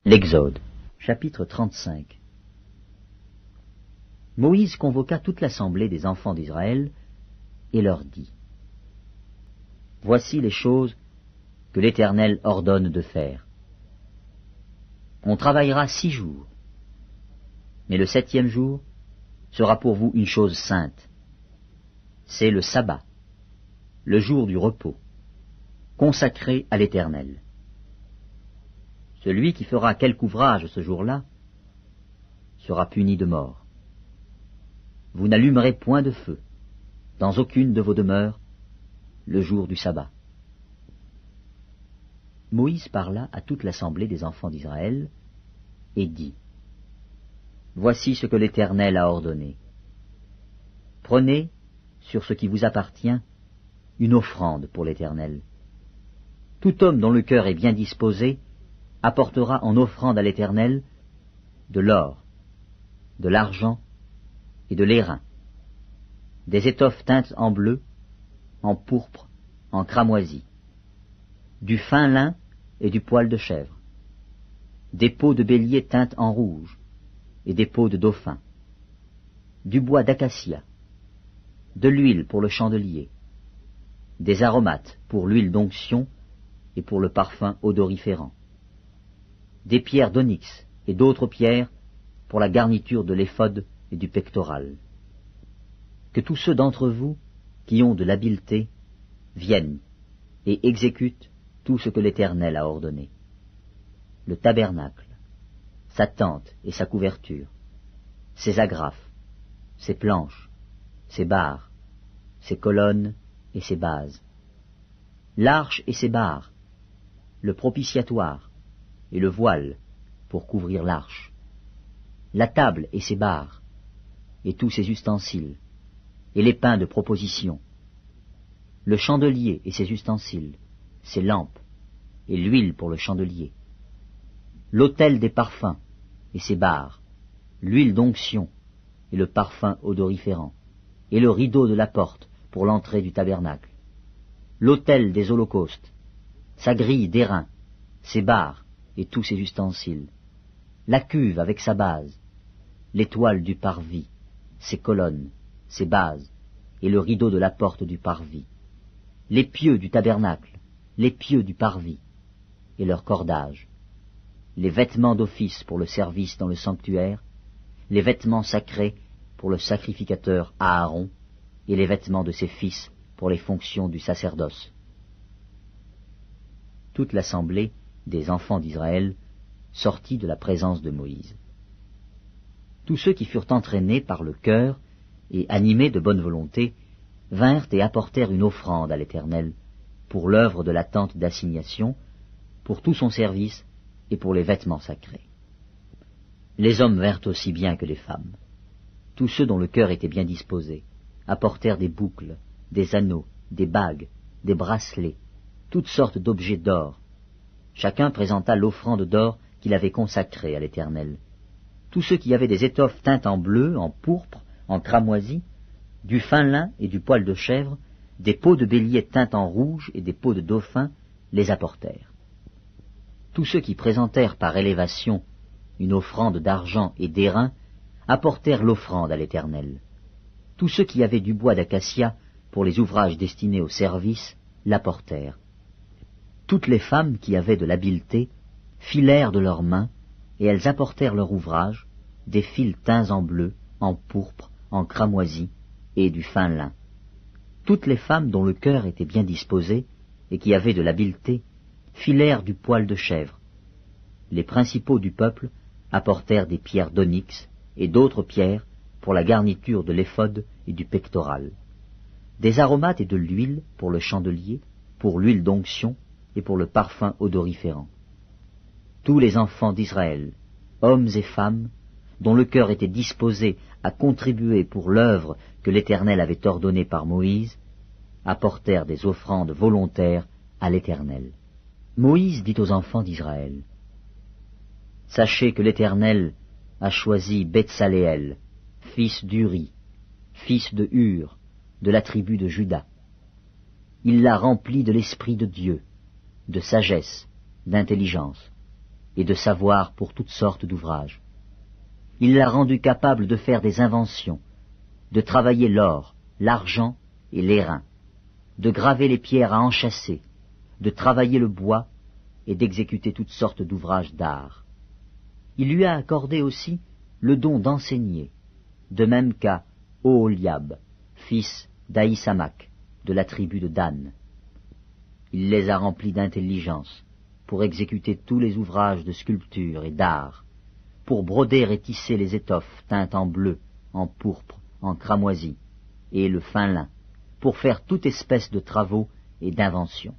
L'Exode, chapitre 35. Moïse convoqua toute l'assemblée des enfants d'Israël et leur dit : Voici les choses que l'Éternel ordonne de faire. On travaillera 6 jours, mais le 7e jour sera pour vous une chose sainte. C'est le sabbat, le jour du repos, consacré à l'Éternel. Celui qui fera quelque ouvrage ce jour-là sera puni de mort. Vous n'allumerez point de feu dans aucune de vos demeures le jour du sabbat. Moïse parla à toute l'assemblée des enfants d'Israël et dit : Voici ce que l'Éternel a ordonné. Prenez, sur ce qui vous appartient, une offrande pour l'Éternel. Tout homme dont le cœur est bien disposé apportera en offrande à l'Éternel de l'or, de l'argent et de l'airain, des étoffes teintes en bleu, en pourpre, en cramoisi, du fin lin et du poil de chèvre, des peaux de bélier teintes en rouge et des peaux de dauphin, du bois d'acacia, de l'huile pour le chandelier, des aromates pour l'huile d'onction et pour le parfum odoriférant, des pierres d'onyx et d'autres pierres pour la garniture de l'éphod et du pectoral. Que tous ceux d'entre vous qui ont de l'habileté viennent et exécutent tout ce que l'Éternel a ordonné. Le tabernacle, sa tente et sa couverture, ses agrafes, ses planches, ses barres, ses colonnes et ses bases, l'arche et ses barres, le propitiatoire et le voile pour couvrir l'arche, la table et ses barres, et tous ses ustensiles, et les pains de proposition, le chandelier et ses ustensiles, ses lampes, et l'huile pour le chandelier, l'autel des parfums et ses barres, l'huile d'onction et le parfum odoriférant, et le rideau de la porte pour l'entrée du tabernacle, l'autel des holocaustes, sa grille d'airain, ses barres et tous ses ustensiles, la cuve avec sa base, l'étoile du parvis, ses colonnes, ses bases, et le rideau de la porte du parvis, les pieux du tabernacle, les pieux du parvis, et leurs cordages, les vêtements d'office pour le service dans le sanctuaire, les vêtements sacrés pour le sacrificateur Aaron, et les vêtements de ses fils pour les fonctions du sacerdoce. Toute l'assemblée des enfants d'Israël sortit de la présence de Moïse. Tous ceux qui furent entraînés par le cœur et animés de bonne volonté vinrent et apportèrent une offrande à l'Éternel pour l'œuvre de la tente d'assignation, pour tout son service et pour les vêtements sacrés. Les hommes vinrent aussi bien que les femmes. Tous ceux dont le cœur était bien disposé apportèrent des boucles, des anneaux, des bagues, des bracelets, toutes sortes d'objets d'or. Chacun présenta l'offrande d'or qu'il avait consacrée à l'Éternel. Tous ceux qui avaient des étoffes teintes en bleu, en pourpre, en cramoisi, du fin lin et du poil de chèvre, des peaux de bélier teintes en rouge et des peaux de dauphin, les apportèrent. Tous ceux qui présentèrent par élévation une offrande d'argent et d'airain apportèrent l'offrande à l'Éternel. Tous ceux qui avaient du bois d'acacia pour les ouvrages destinés au service l'apportèrent. Toutes les femmes qui avaient de l'habileté filèrent de leurs mains, et elles apportèrent leur ouvrage, des fils teints en bleu, en pourpre, en cramoisi, et du fin lin. Toutes les femmes dont le cœur était bien disposé, et qui avaient de l'habileté, filèrent du poil de chèvre. Les principaux du peuple apportèrent des pierres d'onyx, et d'autres pierres pour la garniture de l'éphod et du pectoral, des aromates et de l'huile pour le chandelier, pour l'huile d'onction, et pour le parfum odoriférant. Tous les enfants d'Israël, hommes et femmes, dont le cœur était disposé à contribuer pour l'œuvre que l'Éternel avait ordonnée par Moïse, apportèrent des offrandes volontaires à l'Éternel. Moïse dit aux enfants d'Israël : Sachez que l'Éternel a choisi Betsaléel, fils d'Uri, fils de Hur, de la tribu de Juda. Il l'a rempli de l'Esprit de Dieu, de sagesse, d'intelligence, et de savoir pour toutes sortes d'ouvrages. Il l'a rendu capable de faire des inventions, de travailler l'or, l'argent et l'airain, de graver les pierres à enchâsser, de travailler le bois et d'exécuter toutes sortes d'ouvrages d'art. Il lui a accordé aussi le don d'enseigner, de même qu'à Oholiab, fils d'Ahisamak, de la tribu de Dan. Il les a remplis d'intelligence pour exécuter tous les ouvrages de sculpture et d'art, pour broder et tisser les étoffes teintes en bleu, en pourpre, en cramoisi, et le fin lin, pour faire toute espèce de travaux et d'inventions.